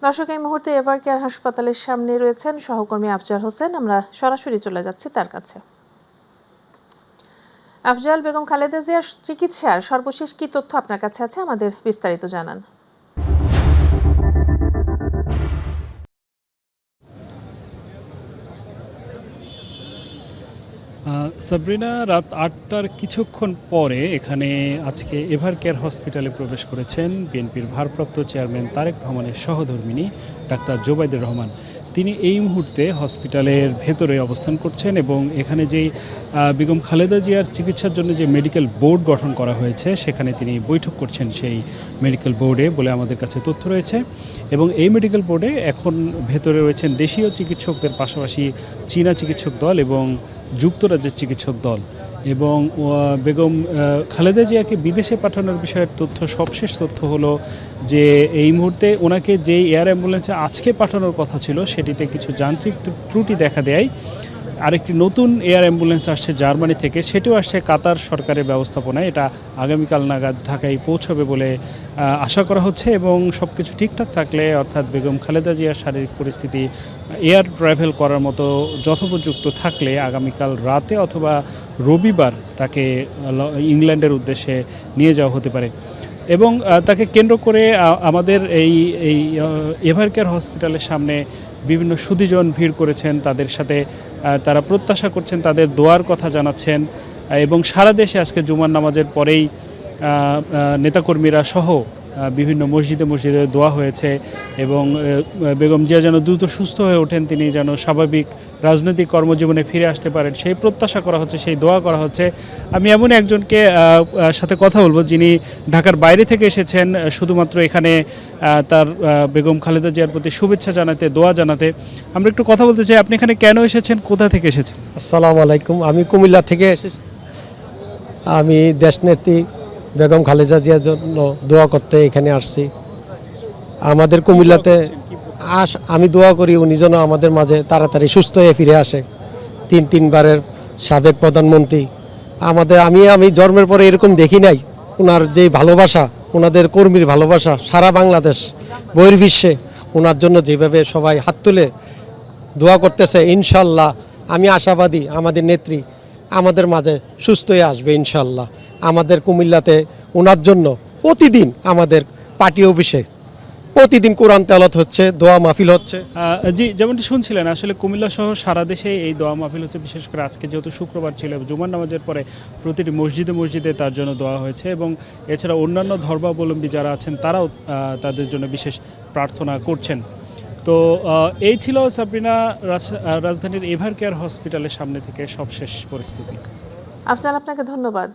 দর্শক, এই মুহূর্তে এভার কেয়ার হাসপাতালের সামনে রয়েছেন সহকর্মী আফজাল হোসেন। আমরা সরাসরি চলে যাচ্ছি তার কাছে। আফজাল, বেগম খালেদা জিয়ার চিকিৎসার সর্বশেষ কি তথ্য আপনার কাছে আছে, আমাদের বিস্তারিত জানান। সাবরিনা, রাত ৮টার কিছুক্ষণ পরে এখানে আজকে এভার কেয়ার হসপিটালে প্রবেশ করেছেন বিএনপির ভারপ্রাপ্ত চেয়ারম্যান তারেক রহমানের সহধর্মিণী ডাক্তার জোবাইদুর রহমান। তিনি এই মুহূর্তে হসপিটালের ভেতরে অবস্থান করছেন এবং এখানে যেই বেগম খালেদা জিয়ার চিকিৎসার জন্য যে মেডিকেল বোর্ড গঠন করা হয়েছে সেখানে তিনি বৈঠক করছেন সেই মেডিকেল বোর্ডে বলে আমাদের কাছে তথ্য রয়েছে। এবং এই মেডিকেল বোর্ডে এখন ভেতরে রয়েছেন দেশীয় চিকিৎসকদের পাশাপাশি চীনা চিকিৎসক দল এবং যুক্তরাজ্যের চিকিৎসক দল। এবং বেগম খালেদা জিয়াকে বিদেশে পাঠানোর বিষয়ের তথ্য, সবশেষ তথ্য হলো যে এই মুহূর্তে ওনাকে যে এয়ার অ্যাম্বুলেন্সে আজকে পাঠানোর কথা ছিল সেটিতে কিছু যান্ত্রিক ত্রুটি দেখা দেয়। আরেকটি নতুন এয়ার অ্যাম্বুলেন্স আসছে জার্মানি থেকে, সেটিও আসছে কাতার সরকারের ব্যবস্থাপনায়। এটা আগামীকাল নাগাদ ঢাকায় পৌঁছবে বলে আশা করা হচ্ছে। এবং সব কিছু ঠিকঠাক থাকলে, অর্থাৎ বেগম খালেদা জিয়ার শারীরিক পরিস্থিতি এয়ার ট্রাভেল করার মতো যথোপযুক্ত থাকলে আগামীকাল রাতে অথবা রবিবার তাকে ইংল্যান্ডের উদ্দেশ্যে নিয়ে যাওয়া হতে পারে। এবং তাকে কেন্দ্র করে আমাদের এই এভার কেয়ার হসপিটালের সামনে বিভিন্ন সুধীজন ভিড় করেছেন। তাদের সাথে তারা প্রত্যাশা করছেন, তাদের দোয়ার কথা জানাচ্ছেন। এবং সারা দেশে আজকে জুমার নামাজের পরেই নেতাকর্মীরা সহ বিভিন্ন মসজিদে দোয়া হয়েছে। এবং বেগম জিয়া যেন দ্রুত সুস্থ হয়ে ওঠেন, তিনি যেন স্বাভাবিক রাজনৈতিক কর্মজীবনে ফিরে আসতে পারেন সেই প্রত্যাশা করা হচ্ছে, সেই দোয়া করা হচ্ছে। আমি এমন একজনকে সাথে কথা বলবো যিনি ঢাকার বাইরে থেকে এসেছেন শুধুমাত্র এখানে তার বেগম খালেদা জিয়ার প্রতি শুভেচ্ছা জানাতে, দোয়া জানাতে। আমরা একটু কথা বলতে চাই, আপনি এখানে কেন এসেছেন, কোথা থেকে এসেছেন? আসসালামু আলাইকুম, আমি কুমিল্লা থেকে এসেছি। আমি দেশনেত্রী বেগম খালেদা জিয়ার জন্য দোয়া করতে এখানে আসছি। আমাদের কুমিল্লাতে আমি দোয়া করি উনি যেন আমাদের মাঝে তাড়াতাড়ি সুস্থ হয়ে ফিরে আসে। তিনবারের সাবেক প্রধানমন্ত্রী আমি জন্মের পরে এরকম দেখি নাই। ওনার যে ভালোবাসা, ওনাদের কর্মীর ভালোবাসা সারা বাংলাদেশ বহির্বিশ্বে ওনার জন্য যেভাবে সবাই হাত তুলে দোয়া করতেছে, ইনশাল্লাহ আমি আশাবাদী আমাদের নেত্রী আমাদের মাঝে সুস্থ হয়ে আসবে ইনশাল্লাহ। আমাদের কুমিল্লাতে ওনার জন্য প্রতিদিন আমাদের পার্টি অফিসে প্রতিদিন কোরআন তেলাওয়াত হচ্ছে, দোয়া মাহফিল হচ্ছে। জি, যেমনটি শুনছিলেন, আসলে কুমিল্লা সহ সারা দেশে এই দোয়া মাহফিল হচ্ছে। বিশেষ করে আজকে যেহেতু শুক্রবার ছিল, জুমার নামাজের পরে প্রতিটি মসজিদে তার জন্য দোয়া হয়েছে। এবং এছাড়া অন্যান্য ধর্মাবলম্বী যারা আছেন তারাও তাদের জন্য বিশেষ প্রার্থনা করছেন। তো এই ছিল সাবরিনা, রাজধানীর এভার কেয়ার হসপিটালের সামনে থেকে সবশেষ পরিস্থিতি। আফজাল, আপনাকে ধন্যবাদ।